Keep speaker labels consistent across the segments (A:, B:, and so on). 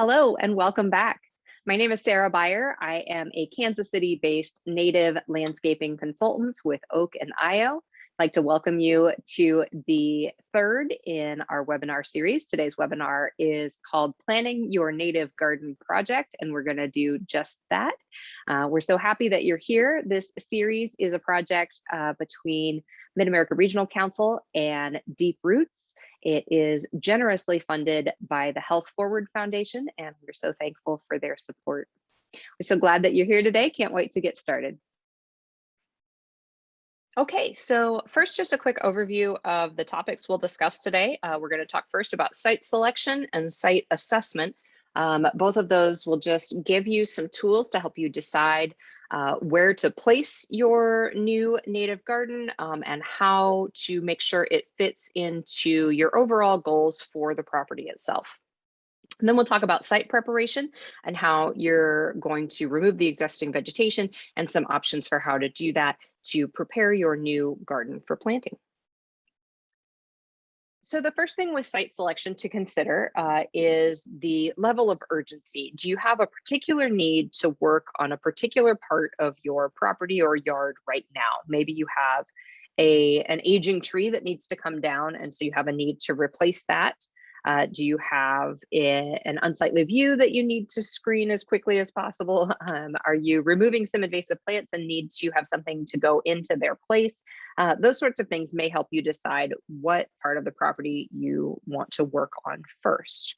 A: Hello and welcome back. My name is Sarah Beyer. I am a Kansas City-based native landscaping consultant with Oak and IO. I'd like to welcome you to the third in our webinar series. Today's webinar is called Planning Your Native Garden Project, and we're going to do just that. We're so happy that you're here. This series is a project between Mid-America Regional Council and Deep Roots. It is generously funded by the Health Forward Foundation, and we're so thankful for their support. We're so glad that you're here today. Can't wait to get started. Okay, so first, just a quick overview of the topics we'll discuss today. We're going to talk first about site selection and site assessment. Both of those will just give you some tools to help you decide where to place your new native garden and how to make sure it fits into your overall goals for the property itself. And then we'll talk about site preparation and how you're going to remove the existing vegetation and some options for how to do that to prepare your new garden for planting. So the first thing with site selection to consider is the level of urgency. Do you have a particular need to work on a particular part of your property or yard right now? Maybe you have an aging tree that needs to come down, and so you have a need to replace that. Do you have an unsightly view that you need to screen as quickly as possible? Are you removing some invasive plants and need to have something to go into their place? Those sorts of things may help you decide what part of the property you want to work on first.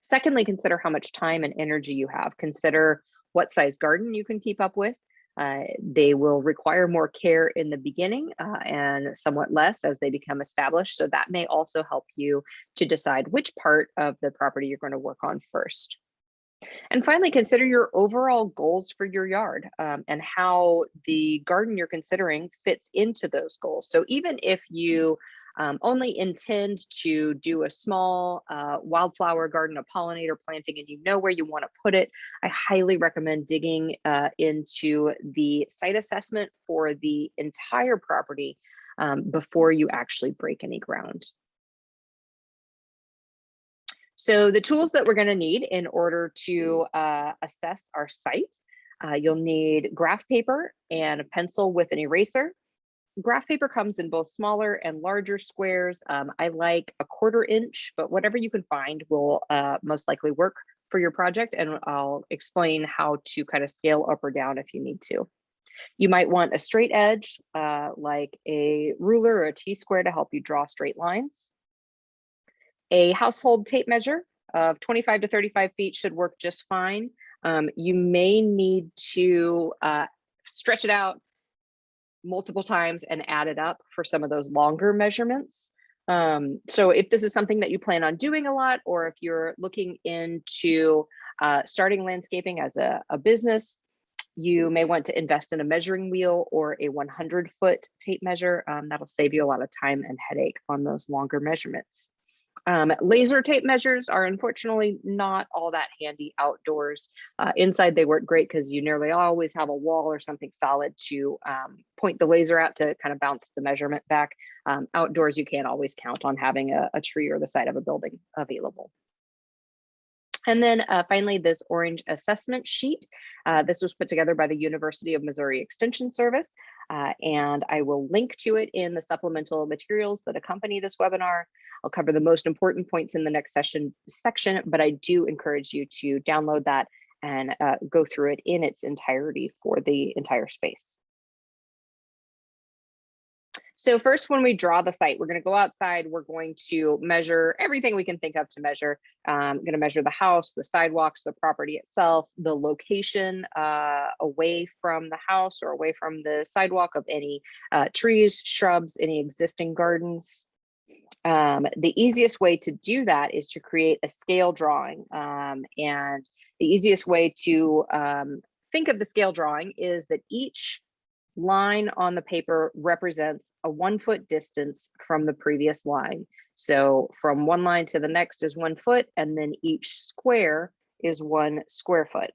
A: Secondly, consider how much time and energy you have. Consider what size garden you can keep up with. They will require more care in the beginning and somewhat less as they become established. So that may also help you to decide which part of the property you're going to work on first. And finally, consider your overall goals for your yard and how the garden you're considering fits into those goals. So even if you only intend to do a small wildflower garden, a pollinator planting, and you know where you want to put it, I highly recommend digging into the site assessment for the entire property before you actually break any ground. So the tools that we're going to need in order to assess our site, you'll need graph paper and a pencil with an eraser. Graph paper comes in both smaller and larger squares. I like a 1/4 inch, but whatever you can find will most likely work for your project, and I'll explain how to kind of scale up or down if you need to. You might want a straight edge, like a ruler or a T-square to help you draw straight lines. A household tape measure of 25 to 35 feet should work just fine. You may need to stretch it out multiple times and add it up for some of those longer measurements. So if this is something that you plan on doing a lot, or if you're looking into starting landscaping as a business, you may want to invest in a measuring wheel or a 100-foot tape measure. That'll save you a lot of time and headache on those longer measurements. Laser tape measures are unfortunately not all that handy outdoors. Inside they work great because you nearly always have a wall or something solid to point the laser at to kind of bounce the measurement back. Outdoors you can't always count on having a tree or the side of a building available. And then finally, this orange assessment sheet. This was put together by the University of Missouri Extension Service, and I will link to it in the supplemental materials that accompany this webinar. I'll cover the most important points in the next section, but I do encourage you to download that and go through it in its entirety for the entire space. So first, when we draw the site, we're going to go outside. We're going to measure everything we can think of to measure. I'm going to measure the house, the sidewalks, the property itself, the location away from the house or away from the sidewalk of any trees, shrubs, any existing gardens. The easiest way to do that is to create a scale drawing. And the easiest way to think of the scale drawing is that each line on the paper represents a 1-foot distance from the previous line. So from one line to the next is 1 foot, and then each square is 1 square foot.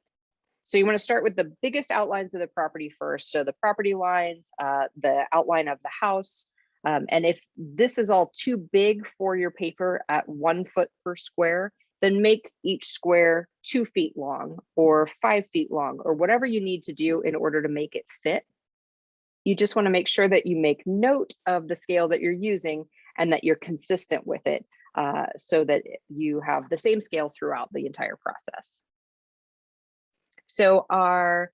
A: So you want to start with the biggest outlines of the property first. So the property lines, the outline of the house. And if this is all too big for your paper at 1 foot per square, then make each square 2 feet long or 5 feet long or whatever you need to do in order to make it fit. You just want to make sure that you make note of the scale that you're using and that you're consistent with it so that you have the same scale throughout the entire process. So our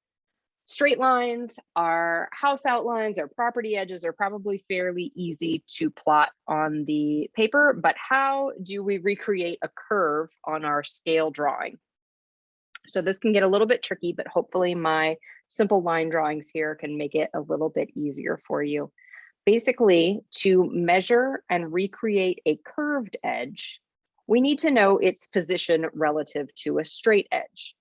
A: straight lines, our house outlines, our property edges are probably fairly easy to plot on the paper, but how do we recreate a curve on our scale drawing? So this can get a little bit tricky, but hopefully my simple line drawings here can make it a little bit easier for you. Basically, to measure and recreate a curved edge, we need to know its position relative to a straight edge.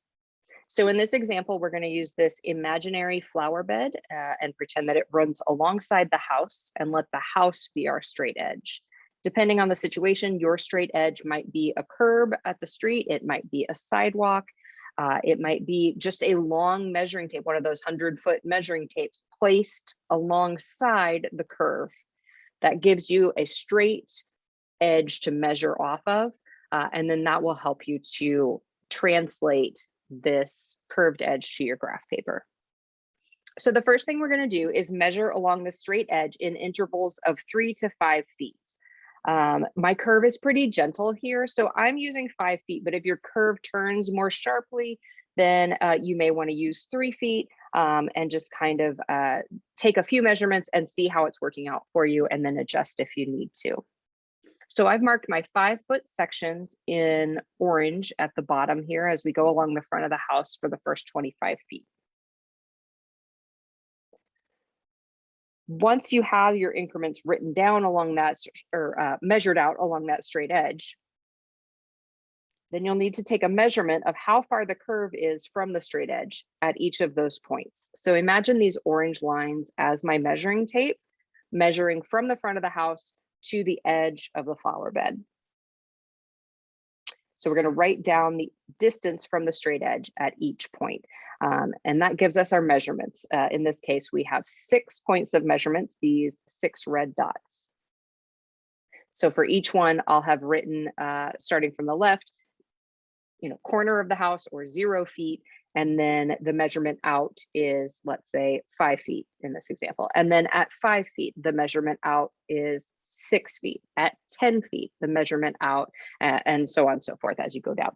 A: So in this example, we're going to use this imaginary flower bed and pretend that it runs alongside the house and let the house be our straight edge. Depending on the situation, your straight edge might be a curb at the street, it might be a sidewalk, it might be just a long measuring tape, one of those 100-foot measuring tapes placed alongside the curve. That gives you a straight edge to measure off of, and then that will help you to translate this curved edge to your graph paper. So the first thing we're going to do is measure along the straight edge in intervals of 3 to 5 feet. My curve is pretty gentle here, so I'm using 5 feet, but if your curve turns more sharply, then you may want to use 3 feet and just kind of take a few measurements and see how it's working out for you and then adjust if you need to. So I've marked my 5-foot sections in orange at the bottom here as we go along the front of the house for the first 25 feet. Once you have your increments written down along that or measured out along that straight edge, then you'll need to take a measurement of how far the curve is from the straight edge at each of those points. So imagine these orange lines as my measuring tape, measuring from the front of the house to the edge of the flower bed. So we're going to write down the distance from the straight edge at each point. And that gives us our measurements. In this case, we have 6 points of measurements, these 6 red dots. So for each one, I'll have written, starting from the left, corner of the house or 0 feet. And then the measurement out is, let's say, 5 feet in this example. And then at 5 feet, the measurement out is 6 feet. At 10 feet, the measurement out, and so on and so forth as you go down.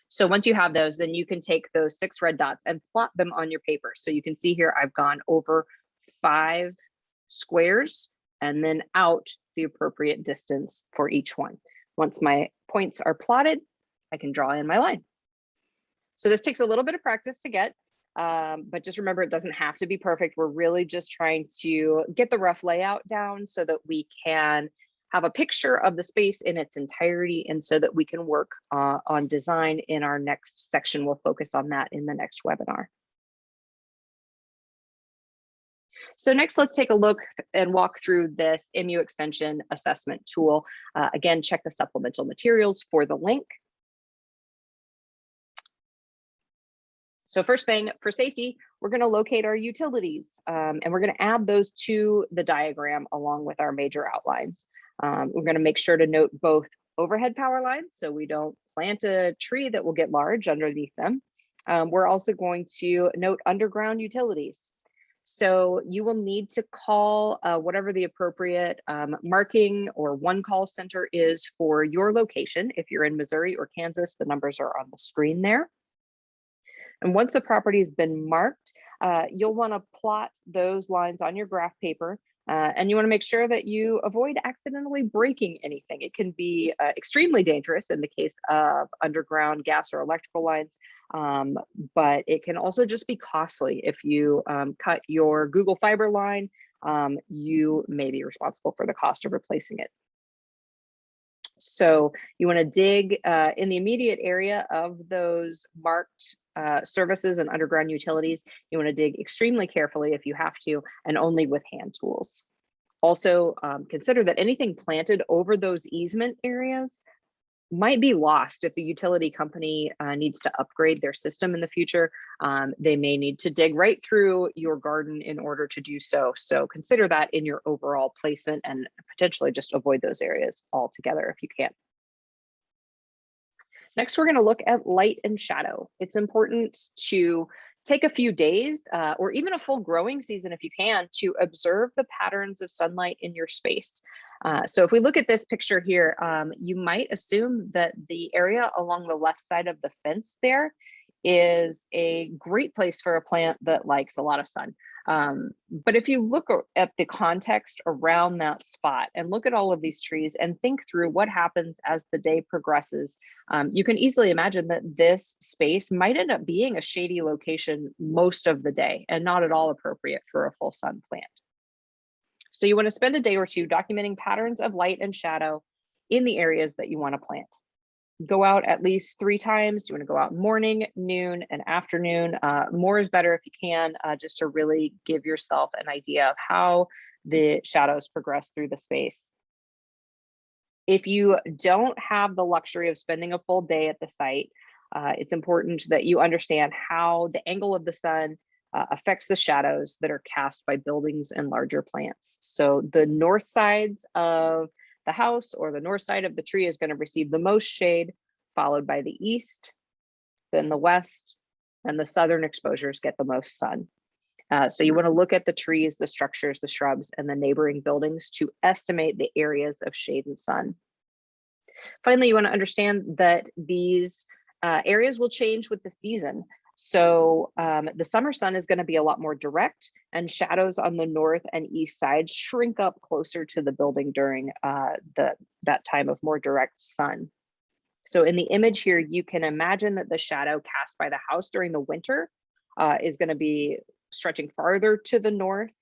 A: So once you have those, then you can take those 6 red dots and plot them on your paper. So you can see here, I've gone over 5 squares and then out the appropriate distance for each one. Once my points are plotted, I can draw in my line. So this takes a little bit of practice to get, but just remember, it doesn't have to be perfect. We're really just trying to get the rough layout down so that we can have a picture of the space in its entirety and so that we can work on design in our next section. We'll focus on that in the next webinar. So next, let's take a look and walk through this MU Extension assessment tool. Again, check the supplemental materials for the link. So first thing, for safety, we're going to locate our utilities and we're going to add those to the diagram along with our major outlines. We're going to make sure to note both overhead power lines so we don't plant a tree that will get large underneath them. We're also going to note underground utilities. So you will need to call whatever the appropriate marking or one call center is for your location. If you're in Missouri or Kansas, the numbers are on the screen there. And once the property has been marked, you'll want to plot those lines on your graph paper. And you want to make sure that you avoid accidentally breaking anything. It can be extremely dangerous in the case of underground gas or electrical lines, but it can also just be costly. If you cut your Google Fiber line, you may be responsible for the cost of replacing it. So you want to dig in the immediate area of those marked services and underground utilities. You want to dig extremely carefully if you have to, and only with hand tools. Also, consider that anything planted over those easement areas might be lost if the utility company needs to upgrade their system in the future. They may need to dig right through your garden in order to do so. So consider that in your overall placement and potentially just avoid those areas altogether if you can. Next, we're going to look at light and shadow. It's important to take a few days or even a full growing season if you can to observe the patterns of sunlight in your space. So if we look at this picture here, you might assume that the area along the left side of the fence there is a great place for a plant that likes a lot of sun. But if you look at the context around that spot and look at all of these trees and think through what happens as the day progresses, you can easily imagine that this space might end up being a shady location most of the day and not at all appropriate for a full sun plant. So you want to spend a day or two documenting patterns of light and shadow in the areas that you want to plant. Go out at least 3 times. You want to go out morning, noon, and afternoon. More is better if you can, just to really give yourself an idea of how the shadows progress through the space. If you don't have the luxury of spending a full day at the site, it's important that you understand how the angle of the sun affects the shadows that are cast by buildings and larger plants. So the north sides of the house or the north side of the tree is going to receive the most shade, followed by the east, then the west, and the southern exposures get the most sun. So you want to look at the trees, the structures, the shrubs, and the neighboring buildings to estimate the areas of shade and sun. Finally, you want to understand that these areas will change with the season. So the summer sun is going to be a lot more direct, and shadows on the north and east sides shrink up closer to the building during that time of more direct sun. So in the image here, you can imagine that the shadow cast by the house during the winter is going to be stretching farther to the north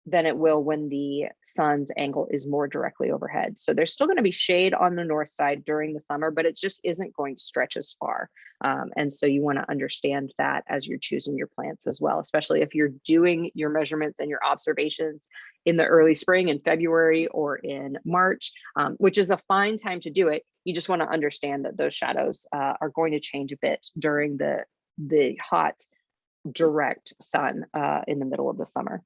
A: than it will when the sun's angle is more directly overhead. So there's still going to be shade on the north side during the summer, but it just isn't going to stretch as far. And so you want to understand that as you're choosing your plants as well, especially if you're doing your measurements and your observations in the early spring in February or in March, which is a fine time to do it. You just want to understand that those shadows are going to change a bit during the hot, direct sun in the middle of the summer.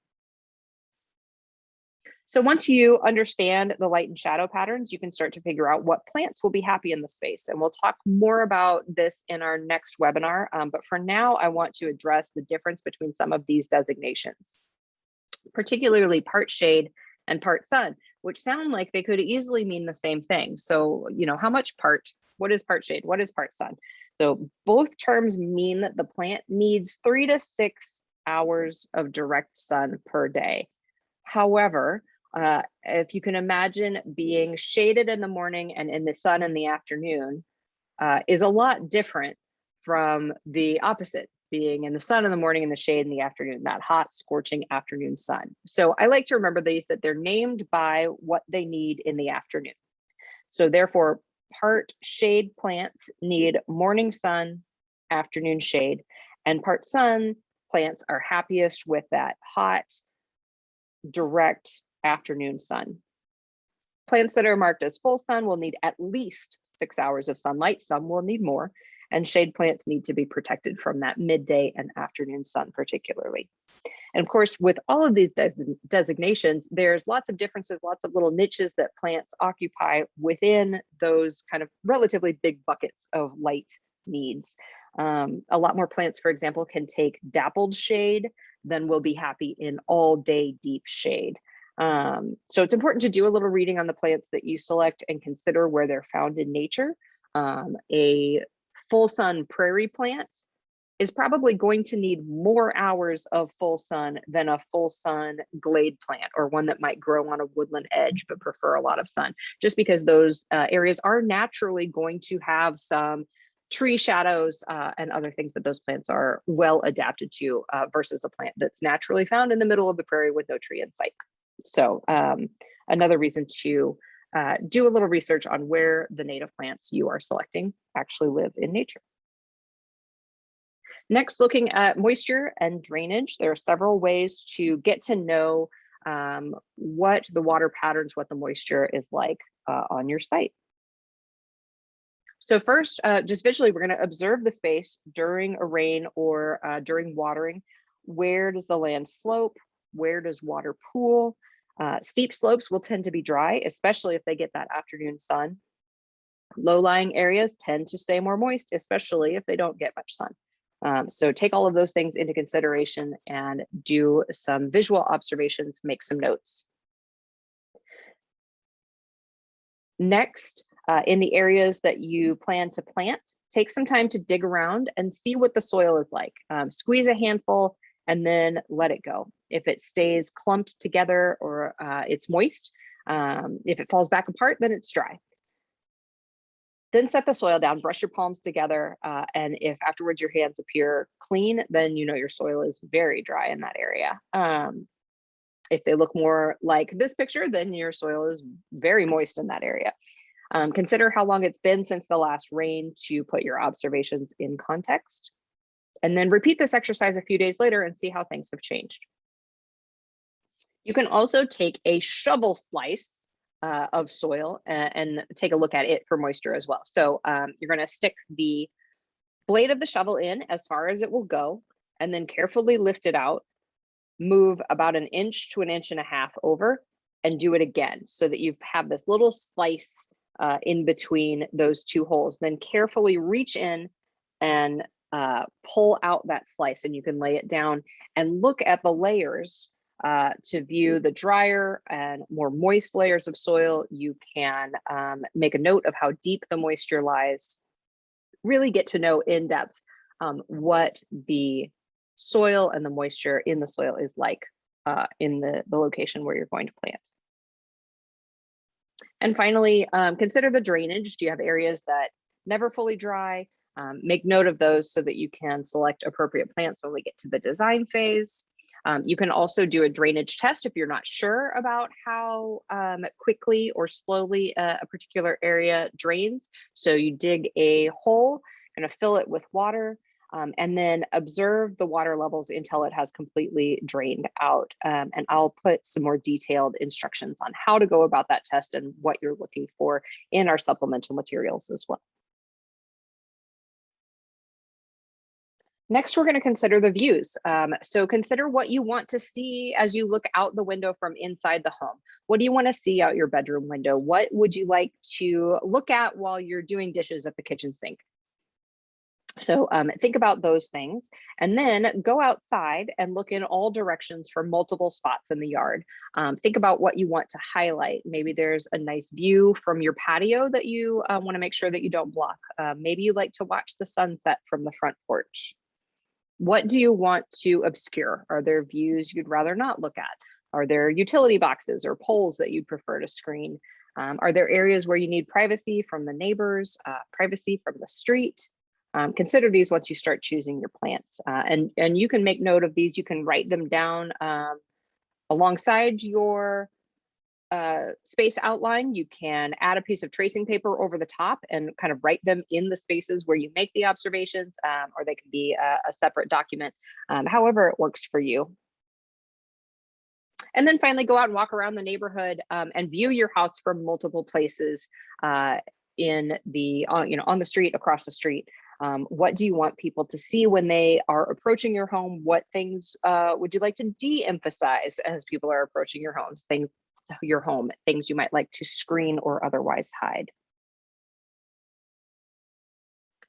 A: So once you understand the light and shadow patterns, you can start to figure out what plants will be happy in the space. And we'll talk more about this in our next webinar. But for now, I want to address the difference between some of these designations, particularly part shade and part sun, which sound like they could easily mean the same thing. So, how much part? What is part shade? What is part sun? So both terms mean that the plant needs 3 to 6 hours of direct sun per day. However, if you can imagine being shaded in the morning and in the sun in the afternoon is a lot different from the opposite, being in the sun in the morning and the shade in the afternoon, that hot, scorching afternoon sun. So I like to remember these, that they're named by what they need in the afternoon. So therefore, part shade plants need morning sun, afternoon shade, and part sun plants are happiest with that hot, direct afternoon sun. Plants that are marked as full sun will need at least 6 hours of sunlight. Some will need more, and shade plants need to be protected from that midday and afternoon sun particularly. And of course, with all of these designations, there's lots of differences, lots of little niches that plants occupy within those kind of relatively big buckets of light needs. A lot more plants, for example, can take dappled shade than will be happy in all day deep shade. So it's important to do a little reading on the plants that you select and consider where they're found in nature. A full sun prairie plant is probably going to need more hours of full sun than a full sun glade plant, or one that might grow on a woodland edge but prefer a lot of sun, just because those areas are naturally going to have some tree shadows and other things that those plants are well adapted to versus a plant that's naturally found in the middle of the prairie with no tree in sight. So another reason to do a little research on where the native plants you are selecting actually live in nature. Next, looking at moisture and drainage, there are several ways to get to know what the water patterns, what the moisture is like on your site. So first, just visually, we're going to observe the space during a rain or during watering. Where does the land slope? Where does water pool? Steep slopes will tend to be dry, especially if they get that afternoon sun. Low-lying areas tend to stay more moist, especially if they don't get much sun. So take all of those things into consideration and do some visual observations, make some notes. Next, in the areas that you plan to plant, take some time to dig around and see what the soil is like. Squeeze a handful and then let it go. If it stays clumped together or it's moist, if it falls back apart, then it's dry. Then set the soil down, brush your palms together, and if afterwards your hands appear clean, then you know your soil is very dry in that area. If they look more like this picture, then your soil is very moist in that area. Consider how long it's been since the last rain to put your observations in context. And then repeat this exercise a few days later and see how things have changed. You can also take a shovel slice of soil and take a look at it for moisture as well. So you're going to stick the blade of the shovel in as far as it will go, and then carefully lift it out, move about 1 inch to 1.5 inches over, and do it again so that you have this little slice in between those two holes. Then carefully reach in and pull out that slice, and you can lay it down and look at the layers to view the drier and more moist layers of soil. You can make a note of how deep the moisture lies, really get to know in depth what the soil and the moisture in the soil is like in the location where you're going to plant. And finally, consider the drainage. Do you have areas that never fully dry? Make note of those so that you can select appropriate plants when we get to the design phase. You can also do a drainage test if you're not sure about how quickly or slowly a particular area drains. So you dig a hole, kind of fill it with water, and then observe the water levels until it has completely drained out. And I'll put some more detailed instructions on how to go about that test and what you're looking for in our supplemental materials as well. Next, we're going to consider the views. So consider what you want to see as you look out the window from inside the home. What do you want to see out your bedroom window? What would you like to look at while you're doing dishes at the kitchen sink? So think about those things, and then go outside and look in all directions for multiple spots in the yard. Think about what you want to highlight. Maybe there's a nice view from your patio that you want to make sure that you don't block. Maybe you like to watch the sunset from the front porch. What do you want to obscure? Are there views you'd rather not look at? Are there utility boxes or poles that you'd prefer to screen? Are there areas where you need privacy from the neighbors, privacy from the street? Consider these once you start choosing your plants. And you can make note of these. You can write them down alongside your space outline. You can add a piece of tracing paper over the top and kind of write them in the spaces where you make the observations, or they can be a separate document, however it works for you. And then finally, go out and walk around the neighborhood and view your house from multiple places in the on the street, across the street. What do you want people to see when they are approaching your home? What things would you like to de-emphasize as people are approaching your home? Things you might like to screen or otherwise hide.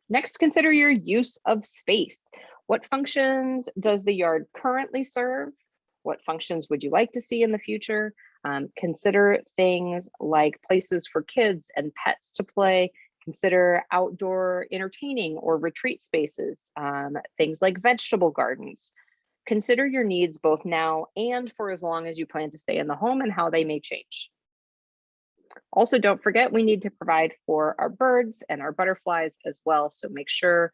A: Next, consider your use of space. What functions does the yard currently serve? What functions would you like to see in the future? Consider things like places for kids and pets to play. Consider outdoor entertaining or retreat spaces, things like vegetable gardens. Consider your needs both now and for as long as you plan to stay in the home and how they may change. Also, don't forget, we need to provide for our birds and our butterflies as well. So make sure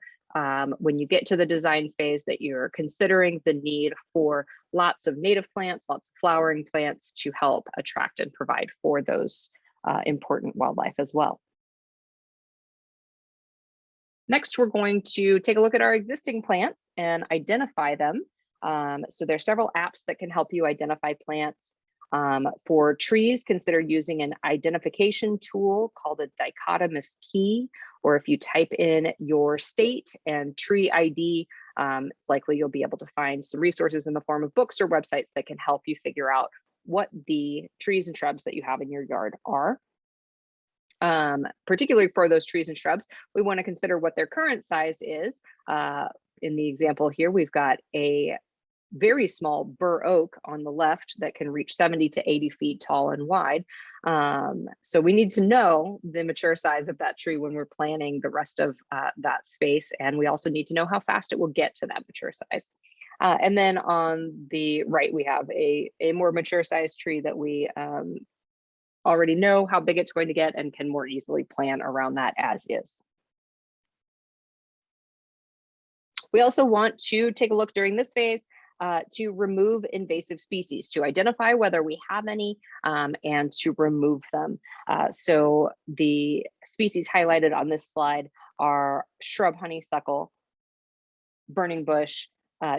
A: when you get to the design phase that you're considering the need for lots of native plants, lots of flowering plants to help attract and provide for those important wildlife as well. Next, we're going to take a look at our existing plants and identify them. So there's several apps that can help you identify plants. For trees, consider using an identification tool called a dichotomous key, or if you type in your state and tree ID, it's likely you'll be able to find some resources in the form of books or websites that can help you figure out what the trees and shrubs that you have in your yard are. particularly for those trees and shrubs, we want to consider what their current size is. In the example here, we've got a very small bur oak on the left that can reach 70 to 80 feet tall and wide. So we need to know the mature size of that tree when we're planning the rest of that space. And we also need to know how fast it will get to that mature size. And then on the right, we have a more mature sized tree that we already know how big it's going to get and can more easily plan around that as is. We also want to take a look during this phase to remove invasive species, to identify whether we have any and to remove them. So the species highlighted on this slide are shrub honeysuckle, burning bush,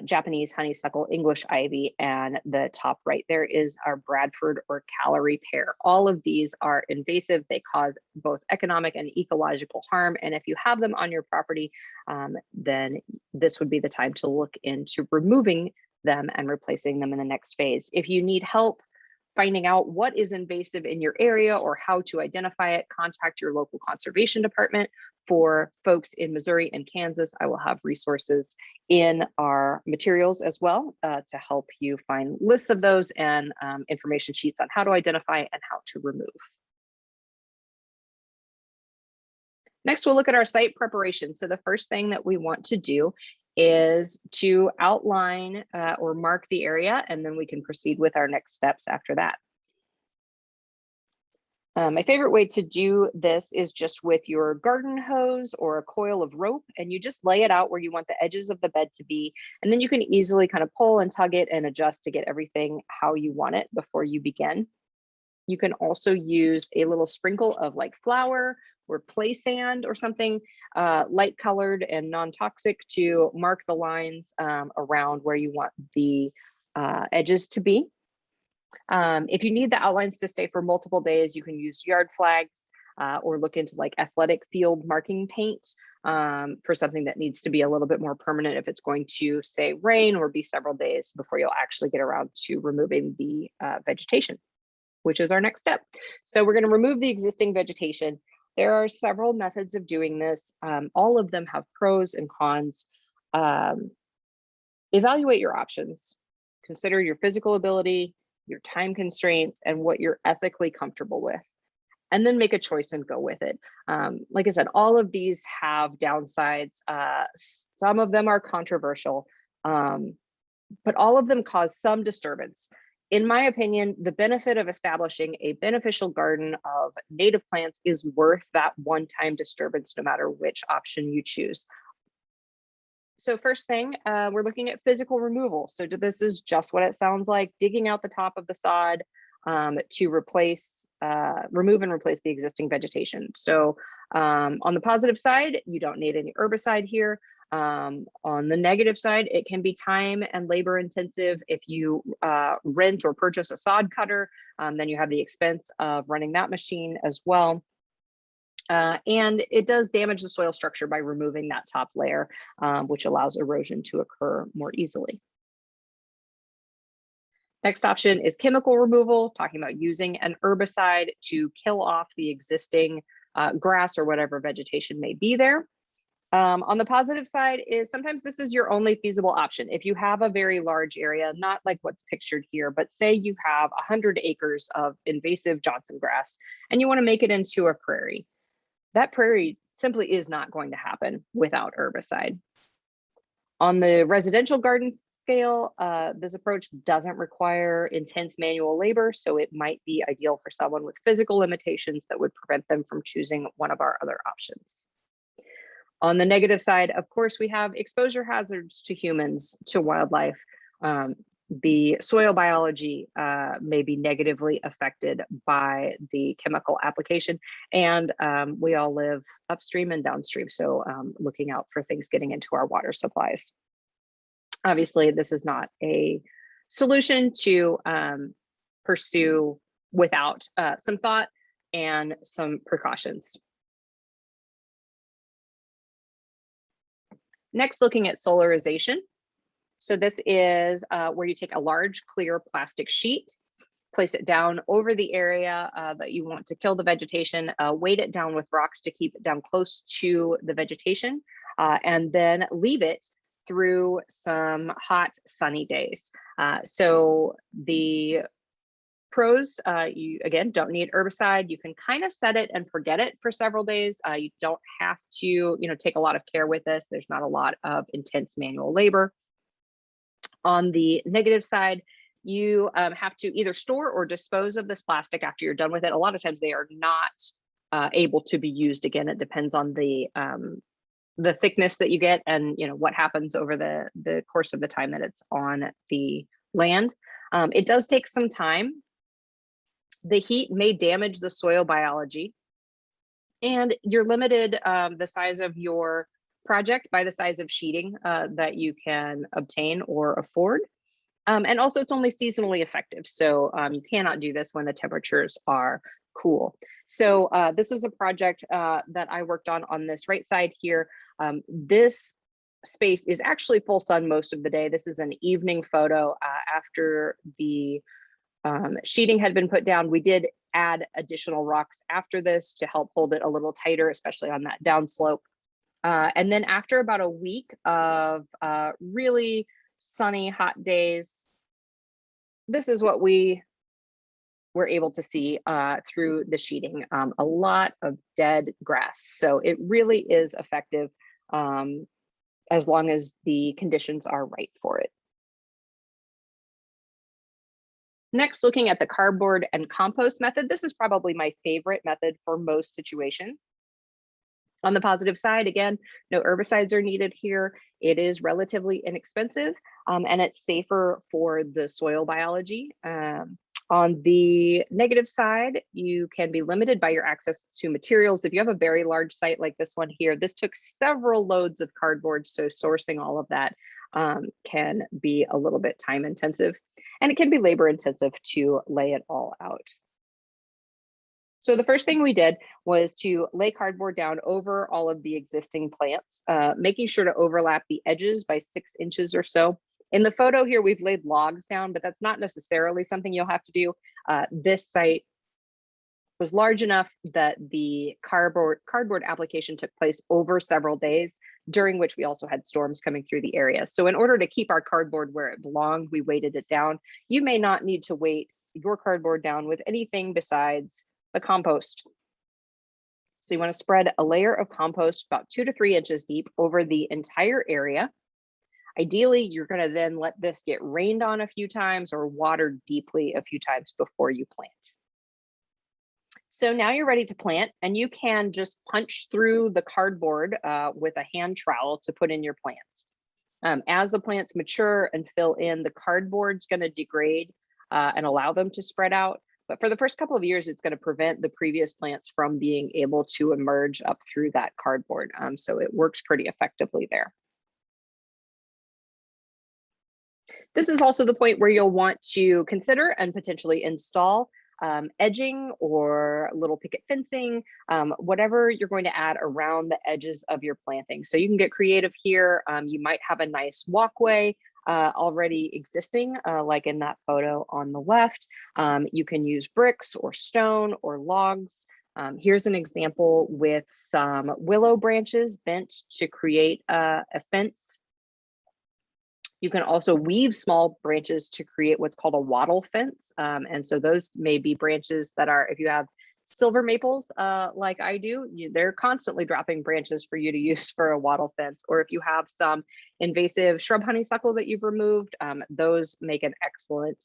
A: Japanese honeysuckle, English ivy, and the top right there is our Bradford or Callery pear. All of these are invasive. They cause both economic and ecological harm. And if you have them on your property, then this would be the time to look into removing them and replacing them in the next phase. If you need help finding out what is invasive in your area or how to identify it, contact your local conservation department. For folks in Missouri and Kansas, I will have resources in our materials as well to help you find lists of those and information sheets on how to identify and how to remove. Next, we'll look at our site preparation. So the first thing that we want to do is to outline or mark the area, and then we can proceed with our next steps after that. My favorite way to do this is just with your garden hose or a coil of rope, and you just lay it out where you want the edges of the bed to be. And then you can easily kind of pull and tug it and adjust to get everything how you want it before you begin. You can also use a little sprinkle of like flour or play sand or something light colored and non-toxic to mark the lines around where you want the edges to be. If you need the outlines to stay for multiple days, you can use yard flags or look into like athletic field marking paint for something that needs to be a little bit more permanent if it's going to say rain or be several days before you'll actually get around to removing the vegetation, which is our next step. So we're going to remove the existing vegetation. There are several methods of doing this. All of them have pros and cons. Evaluate your options. Consider your physical ability, your time constraints, and what you're ethically comfortable with. And then make a choice and go with it. Like I said, all of these have downsides. Some of them are controversial, but all of them cause some disturbance. In my opinion, the benefit of establishing a beneficial garden of native plants is worth that one-time disturbance, no matter which option you choose. So first thing, we're looking at physical removal. So this is just what it sounds like, digging out the top of the sod to replace, remove and replace the existing vegetation. So on the positive side, you don't need any herbicide here. On the negative side, it can be time and labor intensive. If you rent or purchase a sod cutter, then you have the expense of running that machine as well. And it does damage the soil structure by removing that top layer, which allows erosion to occur more easily. Next option is chemical removal, talking about using an herbicide to kill off the existing grass or whatever vegetation may be there. On the positive side is sometimes this is your only feasible option. If you have a very large area, not like what's pictured here, but say you have 100 acres of invasive Johnson grass and you want to make it into a prairie. That prairie simply is not going to happen without herbicide. On the residential garden scale, this approach doesn't require intense manual labor, so it might be ideal for someone with physical limitations that would prevent them from choosing one of our other options. On the negative side, of course, we have exposure hazards to humans, to wildlife. The soil biology may be negatively affected by the chemical application, and we all live upstream and downstream, so looking out for things getting into our water supplies. Obviously, this is not a solution to pursue without some thought and some precautions. Next, looking at solarization. So this is where you take a large clear plastic sheet place it down over the area that you want to kill the vegetation, weight it down with rocks to keep it down close to the vegetation, and then leave it through some hot sunny days. So the pros, you again don't need herbicide. You can kind of set it and forget it for several days. You don't have to, take a lot of care with this. There's not a lot of intense manual labor. On the negative side, you have to either store or dispose of this plastic after you're done with it. A lot of times they are not able to be used again. It depends on the thickness that you get and what happens over the course of the time that it's on the land. It does take some time. The heat may damage the soil biology, and you're limited the size of your project by the size of sheeting that you can obtain or afford. And also it's only seasonally effective. So you cannot do this when the temperatures are cool. So this was a project that I worked on this right side here. This space is actually full sun most of the day. This is an evening photo after the sheeting had been put down. We did add additional rocks after this to help hold it a little tighter, especially on that downslope. And then after about a week of really sunny, hot days, this is what we were able to see through the sheeting, a lot of dead grass. So it really is effective as long as the conditions are right for it. Next, looking at the cardboard and compost method, this is probably my favorite method for most situations. On the positive side, again, no herbicides are needed here. It is relatively inexpensive and it's safer for the soil biology. On the negative side, you can be limited by your access to materials. If you have a very large site like this one here, this took several loads of cardboard, so sourcing all of that can be a little bit time intensive, and it can be labor intensive to lay it all out. So the first thing we did was to lay cardboard down over all of the existing plants, making sure to overlap the edges by 6 inches or so. In the photo here, we've laid logs down, but that's not necessarily something you'll have to do. This site was large enough that the cardboard application took place over several days, during which we also had storms coming through the area. So in order to keep our cardboard where it belonged, we weighted it down. You may not need to weight your cardboard down with anything besides the compost. So you want to spread a layer of compost about 2 to 3 inches deep over the entire area. Ideally, you're going to then let this get rained on a few times or watered deeply a few times before you plant. So now you're ready to plant, and you can just punch through the cardboard with a hand trowel to put in your plants. As the plants mature and fill in, the cardboard's going to degrade and allow them to spread out. But for the first couple of years, it's going to prevent the previous plants from being able to emerge up through that cardboard. So it works pretty effectively there. This is also the point where you'll want to consider and potentially install edging or little picket fencing, whatever you're going to add around the edges of your planting. So you can get creative here. You might have a nice walkway already existing, like in that photo on the left. You can use bricks or stone or logs. Here's an example with some willow branches bent to create a fence. You can also weave small branches to create what's called a wattle fence. And so those may be branches that are, if you have silver maples like I do, they're constantly dropping branches for you to use for a wattle fence. Or if you have some invasive shrub honeysuckle that you've removed, those make an excellent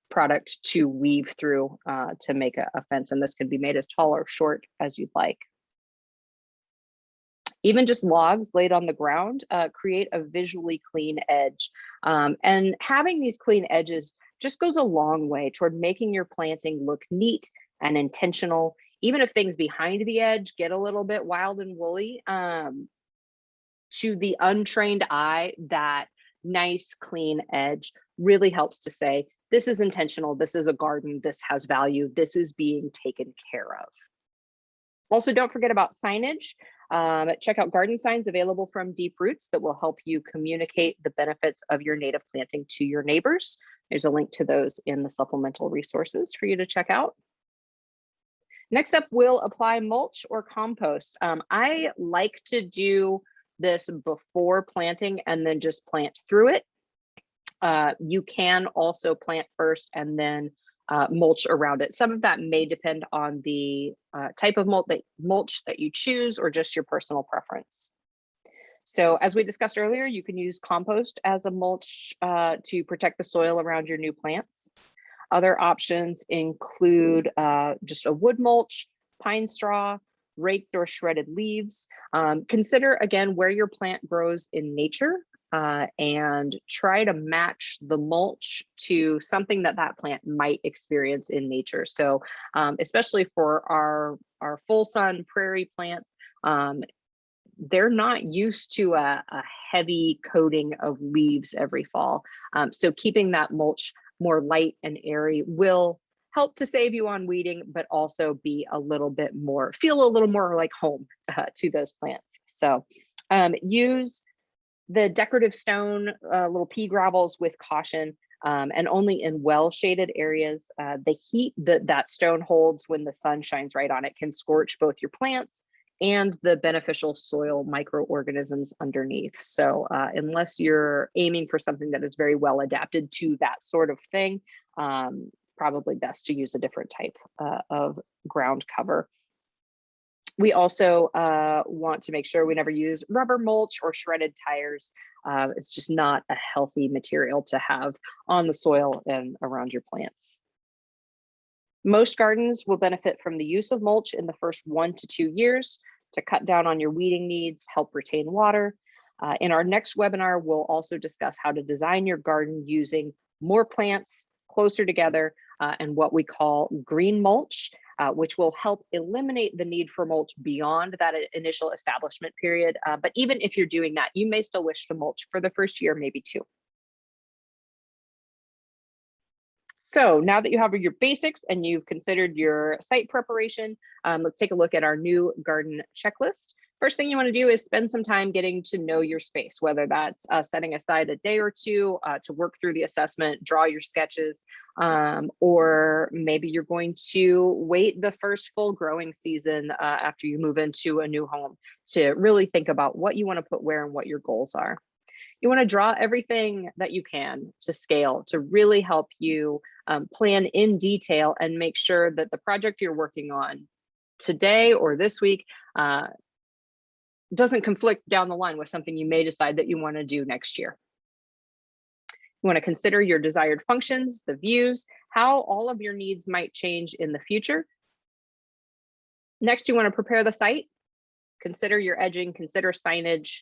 A: product to weave through to make a fence. And this can be made as tall or short as you'd like. Even just logs laid on the ground create a visually clean edge. And having these clean edges just goes a long way toward making your planting look neat and intentional. Even if things behind the edge get a little bit wild and woolly, to the untrained eye, that nice clean edge really helps to say, this is intentional, this is a garden, this has value, this is being taken care of. Also, don't forget about signage. Check out garden signs available from Deep Roots that will help you communicate the benefits of your native planting to your neighbors. There's a link to those in the supplemental resources for you to check out. Next up, we'll apply mulch or compost. I like to do this before planting and then just plant through it. You can also plant first and then mulch around it. Some of that may depend on the type of mulch that you choose or just your personal preference. So as we discussed earlier, you can use compost as a mulch to protect the soil around your new plants. Other options include just a wood mulch, pine straw, raked or shredded leaves. Consider again where your plant grows in nature and try to match the mulch to something that that plant might experience in nature. So especially for our full sun prairie plants, they're not used to a heavy coating of leaves every fall. So keeping that mulch more light and airy will help to save you on weeding, but also be a little bit more, feel a little more like home to those plants. So use the decorative stone little pea gravels with caution, and only in well-shaded areas. The heat that stone holds when the sun shines right on it can scorch both your plants and the beneficial soil microorganisms underneath. So unless you're aiming for something that is very well adapted to that sort of thing, probably best to use a different type of ground cover. We also want to make sure we never use rubber mulch or shredded tires. It's just not a healthy material to have on the soil and around your plants. Most gardens will benefit from the use of mulch in the first 1 to 2 years to cut down on your weeding needs, help retain water. In our next webinar, we'll also discuss how to design your garden using more plants closer together and what we call green mulch, which will help eliminate the need for mulch beyond that initial establishment period. But even if you're doing that, you may still wish to mulch for the first year, maybe 2. So now that you have your basics and you've considered your site preparation, let's take a look at our new garden checklist. First thing you want to do is spend some time getting to know your space, whether that's setting aside a day or 2 to work through the assessment, draw your sketches, or maybe you're going to wait the first full growing season after you move into a new home to really think about what you want to put where and what your goals are. You want to draw everything that you can to scale to really help you plan in detail and make sure that the project you're working on today or this week doesn't conflict down the line with something you may decide that you want to do next year. You want to consider your desired functions, the views, how all of your needs might change in the future. Next, you want to prepare the site, consider your edging, consider signage.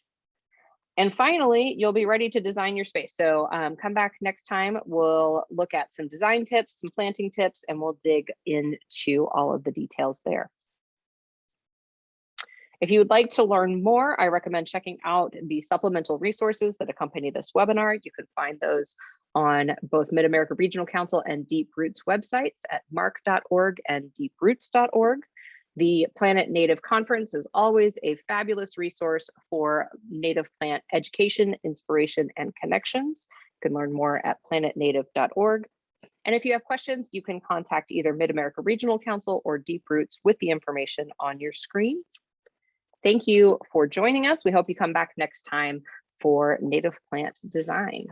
A: And finally, you'll be ready to design your space. So come back next time, we'll look at some design tips, some planting tips, and we'll dig into all of the details there. If you would like to learn more, I recommend checking out the supplemental resources that accompany this webinar. You can find those on both Mid-America Regional Council and Deep Roots websites at marc.org and deeproots.org. The Planet Native Conference is always a fabulous resource for native plant education, inspiration, and connections. You can learn more at planetnative.org. And if you have questions, you can contact either Mid-America Regional Council or Deep Roots with the information on your screen. Thank you for joining us. We hope you come back next time for native plant design.